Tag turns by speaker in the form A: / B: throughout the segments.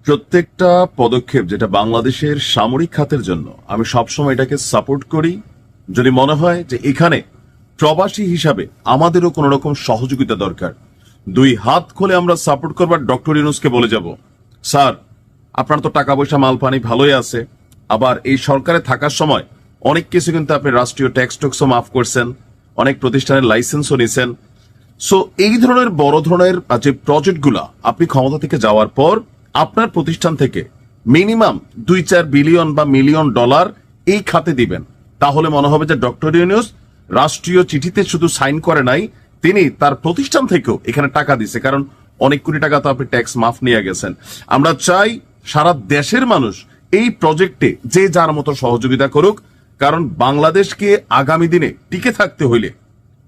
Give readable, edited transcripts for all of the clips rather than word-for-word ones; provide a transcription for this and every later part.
A: প্রত্যেকটা পদক্ষেপ যেটা বাংলাদেশের সামরিক খাতের জন্য আমি সবসময় এটাকে সাপোর্ট করি। যদি মনে হয় যে এখানে প্রবাসী হিসাবে আমাদেরও কোন রকম সহযোগিতা দরকার, দুই হাত খুলে আমরা সাপোর্ট করবার ডক্টর ইউনূসকে বলে যাব, স্যার আপনার তো টাকা পয়সা মাল পানি ভালোই আছে, আবার এই সরকারে থাকার সময় অনেক কিছু কিন্তু আপনি রাষ্ট্রীয় ট্যাক্স টক্সও মাফ করছেন, অনেক প্রতিষ্ঠানের লাইসেন্সও নিছেন। সো এই ধরনের বড় ধরনের যে প্রজেক্টগুলা আপনি ক্ষমতা থেকে যাওয়ার পর আপনার প্রতিষ্ঠান থেকে মিনিমাম 2-4 বিলিয়ন বা মিলিয়ন ডলার এই খাতে দিবেন, তাহলে মনে হবে যে ডক্টর ইউনূস রাষ্ট্রীয় চিঠিতে শুধু সাইন করে নাই, তিনি তার প্রতিষ্ঠান থেকেও এখানে টাকা দিছে, কারণ অনেক কোটি টাকা তো আপনি ট্যাক্স মাফ নিয়ে গেছেন। আমরা চাই সারা দেশের মানুষ এই প্রজেক্টে যে যার মতো সহযোগিতা করুক, কারণ বাংলাদেশকে আগামী দিনে টিকে থাকতে হইলে,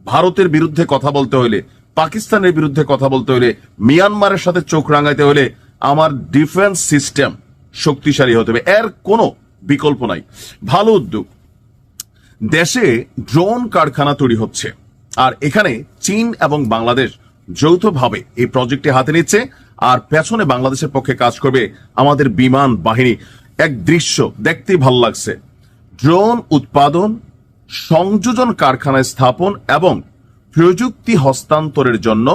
A: ভারতের বিরুদ্ধে কথা বলতে হইলে, পাকিস্তানের বিরুদ্ধে কথা বলতে হইলে, মিয়ানমারের সাথে চোখ রাঙাইতে হলে আমার ডিফেন্স সিস্টেম শক্তিশালী হতে হবে, এর কোনো বিকল্প নাই। ভালো উদ্যোগ। দেশে ড্রোন কারখানা তৈরি হচ্ছে, আর এখানে চীন এবং বাংলাদেশ যৌথভাবে এই প্রজেক্টে হাতে নিচ্ছে, আর পেছনে বাংলাদেশের পক্ষে কাজ করবে আমাদের বিমান বাহিনী। এক দৃশ্য দেখতেই ভালো লাগছে। ড্রোন উৎপাদন, সংযোজন কারখানা স্থাপন এবং প্রযুক্তি হস্তান্তরের জন্য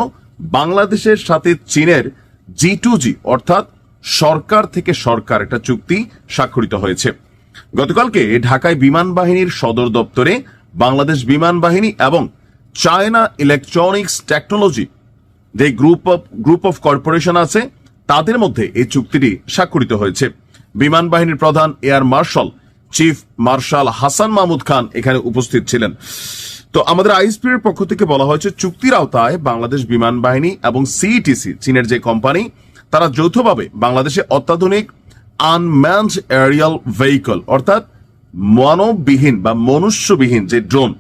A: বাংলাদেশের সাথে চীনের G2G অর্থাৎ সরকার থেকে সরকার একটা চুক্তি স্বাক্ষরিত হয়েছে। গতকালকে ঢাকায় বিমান বাহিনীর সদর দপ্তরে বাংলাদেশ বিমান বাহিনী এবং চায়না ইলেকট্রনিক্স টেকনোলজি যে গ্রুপ অফ কর্পোরেশন আছে তাদের মধ্যে এই চুক্তিটি স্বাক্ষরিত হয়েছে। বিমান বাহিনীর প্রধান air marshal chief marshal Hasan Mahmud Khan এখানে উপস্থিত ছিলেন। তো আমাদের আইএসপির পক্ষ থেকে বলা হয়েছে চুক্তির আওতায় বাংলাদেশ বিমান বাহিনী এবং সিইটিসি চীনের যে কোম্পানি, তারা যৌথভাবে বাংলাদেশে অত্যাধুনিক আনম্যানড এরিয়াল ভেহিকল অর্থাৎ মানববিহীন বা মনুষ্যবিহীন যে ড্রোন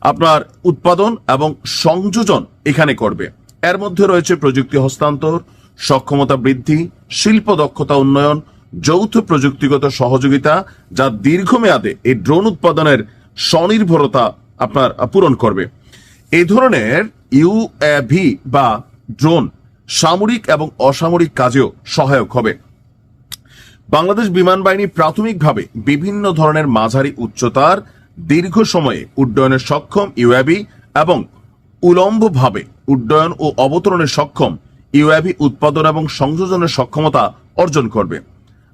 A: আপনার উৎপাদন এবং সংযোজন এখানে করবে। এর মধ্যে রয়েছে প্রযুক্তি হস্তান্তর, সক্ষমতা বৃদ্ধি, শিল্প দক্ষতা উন্নয়ন, যৌথ প্রযুক্তিগত সহযোগিতা, যা দীর্ঘমেয়াদে এই ড্রোন উৎপাদনের স্বনির্ভরতা আপনার পূরণ করবে। এই ধরনের ইউএভি বা ড্রোন সামরিক এবং অসামরিক কাজেও সহায়ক হবে। বাংলাদেশ বিমান বাহিনী প্রাথমিকভাবে বিভিন্ন ধরনের মাঝারি উচ্চতার দীর্ঘ সময়ে উড্ডয়নের সক্ষম ইউএভি এবং উলম্বভাবে উড্ডয়ন ও অবতরণের সক্ষম ইউএভি উৎপাদন এবং সংযোজনের সক্ষমতা অর্জন করবে।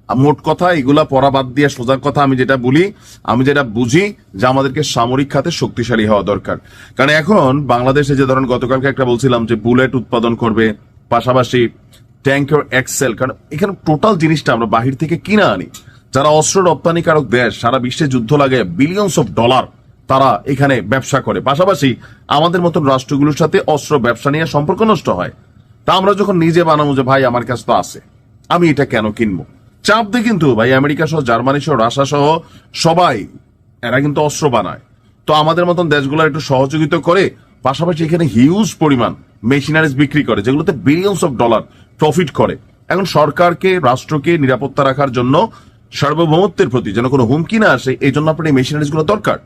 A: মোট কথা এগুলা পড়া বাদ দিয়ে সোজা কথা আমি যেটা বলি, আমি যেটা বুঝি যে আমাদেরকে সামরিক খাতে শক্তিশালী হওয়া দরকার। কারণ এখন বাংলাদেশে যে ধরেন গতকালকে একটা বলছিলাম যে বুলেট উৎপাদন করবে, পাশাপাশি ট্যাঙ্কার এক্সেল, কারণ এখানে টোটাল জিনিসটা আমরা বাহির থেকে কিনে আনি। যারা অস্ত্র রপ্তানিকারক দেশ, সারা বিশ্বে যুদ্ধ লাগে বিলিয়নস অফ ডলার তারা এখানে ব্যবসা করে, পাশাপাশি আমাদের মতন রাষ্ট্রগুলোর সাথে অস্ত্র ব্যবসা নিয়ে সম্পর্ক নষ্ট হয়। তা আমরা যখন নিজে বানাবো যে ভাই আমার কাছে তো আছে, আমি এটা কেন কিনবো, চাপ দিয়ে কিন্তু ভাই আমেরিকা সহ, জার্মানি সহ, রাশিয়া সহ সবাই এরা কিন্তু অস্ত্র বানায়। তো আমাদের মতন দেশগুলো একটু সহযোগিতা করে, পাশাপাশি এখানে হিউজ পরিমাণ মেশিনারিজ বিক্রি করে যেগুলোতে বিলিয়নস অফ ডলার প্রফিট করে। এখন সরকারকে, রাষ্ট্রকে নিরাপত্তা রাখার জন্য, সার্বভৌমত্বের প্রতি যেন কোনো হুমকি না আসে, এই জন্য আপনার এই মেশিনারিজ গুলো দরকার।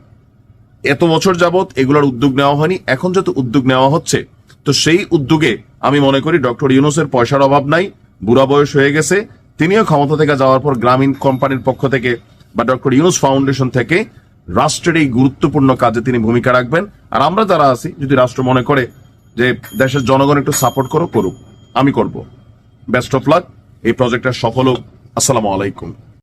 A: এত বছর যাবত এগুলোর উদ্যোগ নেওয়া হয়নি, এখন যত উদ্যোগ নেওয়া হচ্ছে, তো সেই উদ্যোগে আমি মনে করি ডক্টর ইউনূসের পয়সার অভাব নাই, বুড়া বয়স হয়ে গেছে, তিনিও ক্ষমতা থেকে যাওয়ার পর গ্রামীণ কোম্পানির পক্ষ থেকে বা ডক্টর ইউনূস ফাউন্ডেশন থেকে রাষ্ট্রের এই গুরুত্বপূর্ণ কাজে তিনি ভূমিকা রাখবেন। আর আমরা যারা আছি, যদি রাষ্ট্র মনে করে যে দেশের জনগণ একটু সাপোর্ট করুক, আমি করব। বেস্ট অফ লাক, এই প্রজেক্টটা সফল হোক। আসসালামু আলাইকুম।